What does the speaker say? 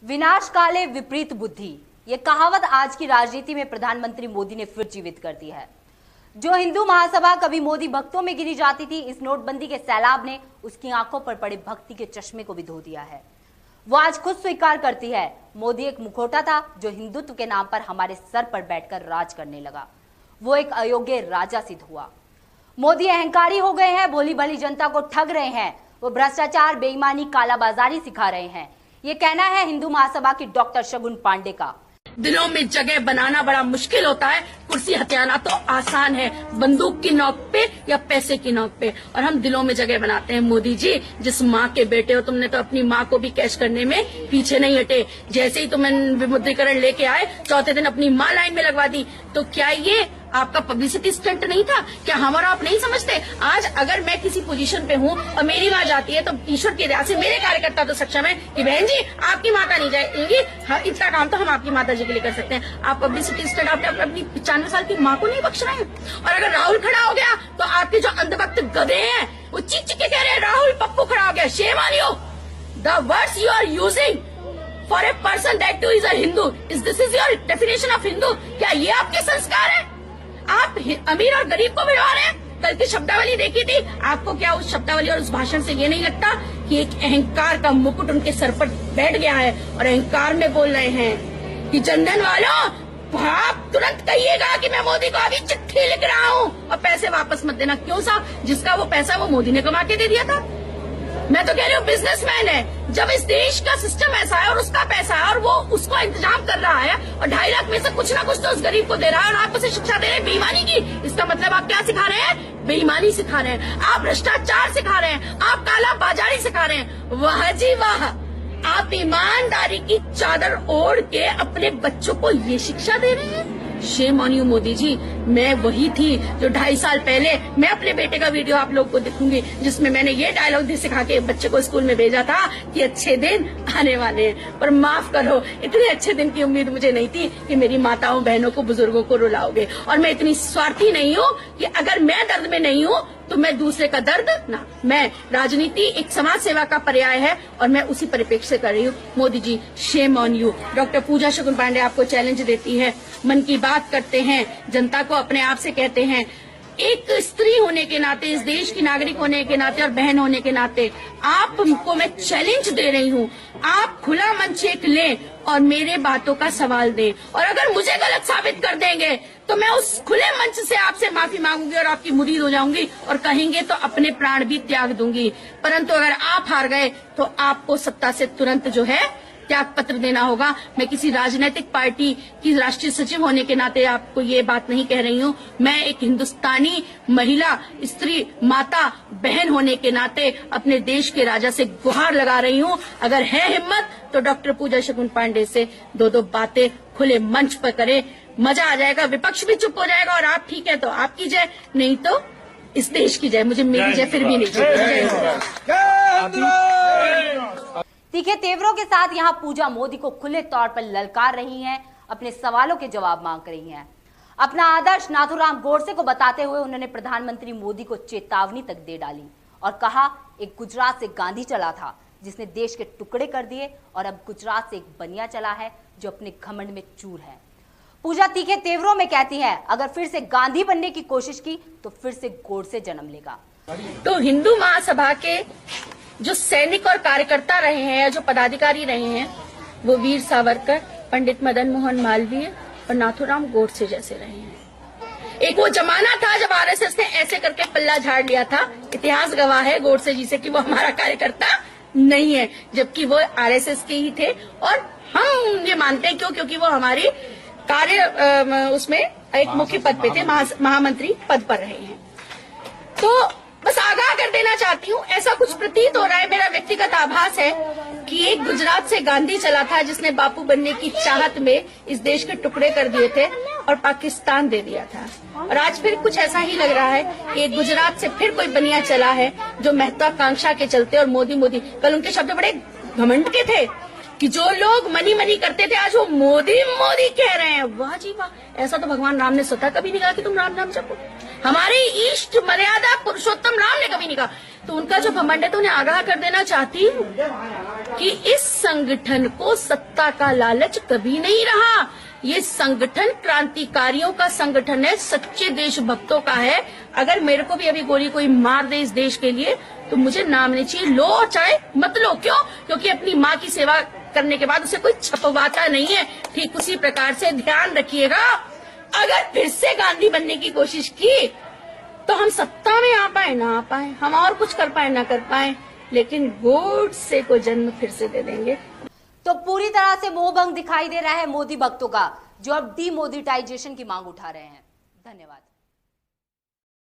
विनाश काले विपरीत बुद्धि, ये कहावत आज की राजनीति में प्रधानमंत्री मोदी ने फिर जीवित कर दी है। जो हिंदू महासभा कभी मोदी भक्तों में गिनी जाती थी, इस नोटबंदी के सैलाब ने उसकी आंखों पर पड़े भक्ति के चश्मे को भी धो दिया है। वो आज खुद स्वीकार करती है, मोदी एक मुखौटा था जो हिंदुत्व के नाम पर हमारे सर पर बैठकर राज करने लगा। वो एक अयोग्य राजा सिद्ध हुआ। मोदी अहंकारी हो गए हैं, भोली भाली जनता को ठग रहे हैं। वो भ्रष्टाचार, बेईमानी, कालाबाजारी सिखा रहे हैं। ये कहना है हिंदू महासभा की डॉक्टर शगुन पांडे का। दिलों में जगह बनाना बड़ा मुश्किल होता है, कुर्सी हथियाना तो आसान है, बंदूक की नोक पे या पैसे की नोक पे, और हम दिलों में जगह बनाते हैं। मोदी जी, जिस माँ के बेटे हो, तुमने तो अपनी माँ को भी कैश करने में पीछे नहीं हटे। जैसे ही तुम विमुद्रीकरण लेके आए, चौथे दिन अपनी माँ लाइन में लगवा दी। तो क्या ये आपका पब्लिसिटी स्टंट नहीं था? क्या हम और आप नहीं समझते? आज अगर मैं किसी पोजीशन पे हूँ और मेरी माँ जाती है, तो ईश्वर की दया से मेरे कार्यकर्ता तो सक्षम है कि बहन जी आपकी माता नहीं जाएगी, हाँ, इतना काम तो हम आपकी माता जी के लिए कर सकते हैं। आप पब्लिसिटी स्टंट आपने अपनी 95 साल की माँ को नहीं बख्श रहे हैं। और अगर राहुल खड़ा हो गया तो आपके जो अंधभक्त गधे हैं वो चीख चीख के कह रहे हैं राहुल पप्पू खड़ा हो गया। Shame on you. The words you are using for a person that too is a Hindu, is this is your definition of Hindu? क्या ये आपके संस्कार है? आप अमीर और गरीब को भिड़वा रहे हैं। कल की शब्दावली देखी थी, आपको क्या उस शब्दावली और उस भाषण से ये नहीं लगता कि एक अहंकार का मुकुट उनके सर पर बैठ गया है और अहंकार में बोल रहे हैं कि जनधन वालों, आप तुरंत कहिएगा कि मैं मोदी को अभी चिट्ठी लिख रहा हूँ और पैसे वापस मत देना। क्यों साहब? जिसका वो पैसा वो मोदी ने कमा के दे दिया था। मैं तो कह रही हूँ बिजनेसमैन है। जब इस देश का सिस्टम ऐसा है और उसका पैसा है और वो उसको इंतजाम कर रहा है और 2.5 लाख में से कुछ ना कुछ तो उस गरीब को दे रहा है और आप उसे शिक्षा दे रहे हैं बेईमानी की, इसका मतलब आप क्या सिखा रहे हैं? बेईमानी सिखा रहे हैं, आप भ्रष्टाचार सिखा रहे हैं, आप काला बाजारी सिखा रहे हैं। वाह जी वाह, आप ईमानदारी की चादर ओढ़ के अपने बच्चों को ये शिक्षा दे रहे हैं। Shem on you Modi ji. मैं वही थी जो 2.5 साल पहले, मैं अपने बेटे का वीडियो आप लोग को दिखूंगी जिसमें मैंने ये डायलॉग सिखा के बच्चे को स्कूल में भेजा था कि अच्छे दिन आने वाले हैं। पर माफ करो, इतने अच्छे दिन की उम्मीद मुझे नहीं थी कि मेरी माताओं बहनों को, बुजुर्गों को रुलाओगे। और मैं इतनी स्वार्थी नहीं हूँ कि अगर मैं दर्द में नहीं हूँ तो मैं दूसरे का दर्द ना। मैं राजनीति एक समाज सेवा का पर्याय है और मैं उसी परिप्रेक्ष्य से कर रही हूँ। Modi ji, Shem on you. Doctor पूजा शगुन पांडे आपको चैलेंज देती है, मन की बात करते हैं, जनता को अपने आप से कहते हैं, एक स्त्री होने के नाते, इस देश की नागरिक होने के नाते और बहन होने के नाते आपको मैं चैलेंज दे रही हूँ। आप खुला मंच एक लें और मेरे बातों का सवाल दें, और अगर मुझे गलत साबित कर देंगे तो मैं उस खुले मंच से आपसे माफी मांगूंगी और आपकी मुरीद हो जाऊंगी, और कहेंगे तो अपने प्राण भी त्याग दूंगी। परंतु अगर आप हार गए तो आपको सत्ता से तुरंत जो है त्याग पत्र देना होगा। मैं किसी राजनीतिक पार्टी की राष्ट्रीय सचिव होने के नाते आपको ये बात नहीं कह रही हूँ। मैं एक हिंदुस्तानी महिला, स्त्री, माता, बहन होने के नाते अपने देश के राजा से गुहार लगा रही हूँ। अगर है हिम्मत तो डॉक्टर पूजा शगुन पांडे से 2-2 बातें खुले मंच पर करें, मजा आ जाएगा, विपक्ष भी चुप हो जाएगा और आप ठीक है तो आपकी जय, नहीं तो इस देश की जय। मुझे मेरी जय फिर भी नहीं चुप। तीखे तेवरों के साथ यहां पूजा मोदी को खुले तौर पर ललकार रही हैं, अपने सवालों के जवाब मांग रही हैं। अपना आदर्श नाथूराम गोडसे को बताते हुए उन्होंने प्रधानमंत्री मोदी को चेतावनी तक दे डाली और कहा, एक गुजरात से गांधी चला था जिसने देश के टुकड़े कर दिए, और अब गुजरात से एक बनिया चला है जो अपने घमंड में चूर है। पूजा तीखे तेवरों में कहती है, अगर फिर से गांधी बनने की कोशिश की तो फिर से गोडसे जन्म लेगा। तो हिंदू महासभा के जो सैनिक और कार्यकर्ता रहे हैं, जो पदाधिकारी रहे हैं, वो वीर सावरकर, पंडित मदन मोहन मालवीय और नाथूराम गोडसे जैसे रहे हैं। एक वो जमाना था जब आरएसएस ने ऐसे करके पल्ला झाड़ लिया था। इतिहास गवाह है गोडसे जी से कि वो हमारा कार्यकर्ता नहीं है, जबकि वो आरएसएस के ही थे। और हम ये मानते हैं क्योंकि वो हमारी कार्य उसमें एक मुख्य पद पे थे, महामंत्री पद पर रहे हैं। तो बस आगाह कर देना चाहती हूँ, ऐसा कुछ प्रतीत हो रहा है, मेरा व्यक्तिगत आभास है कि एक गुजरात से गांधी चला था जिसने बापू बनने की चाहत में इस देश के टुकड़े कर दिए थे और पाकिस्तान दे दिया था। और आज फिर कुछ ऐसा ही लग रहा है कि एक गुजरात से फिर कोई बनिया चला है जो महत्वाकांक्षा के चलते, और मोदी मोदी, कल उनके शब्द बड़े घमंड के थे कि जो लोग मनी मनी करते थे आज वो मोदी मोदी कह रहे हैं। वाह जी वाह, ऐसा तो भगवान राम ने स्वतः कभी नहीं कहा कि तुम राम नाम जपो। हमारे इष्ट मर्यादा पुरुषोत्तम राम ने कभी नहीं कहा। तो उनका जो घमंड है तो उन्हें आगाह कर देना चाहती हूँ कि इस संगठन को सत्ता का लालच कभी नहीं रहा। ये संगठन क्रांतिकारियों का संगठन है, सच्चे देशभक्तों का है। अगर मेरे को भी अभी गोली कोई मार दे इस देश के लिए तो मुझे नाम नहीं चाहिए, लो चाहे मत लो। क्यों? क्योंकि अपनी माँ की सेवा करने के बाद उसे कोई छपवाता नहीं है। ठीक उसी प्रकार से ध्यान रखिएगा, अगर फिर से गांधी बनने की कोशिश की तो हम सत्ता में आ पाए ना आ पाए, हम और कुछ कर पाए ना कर पाए, लेकिन गोडसे को जन्म फिर से दे देंगे। तो पूरी तरह से मोहभंग दिखाई दे रहा है मोदी भक्तों का, जो अब डीमोनेटाइजेशन की मांग उठा रहे हैं। धन्यवाद।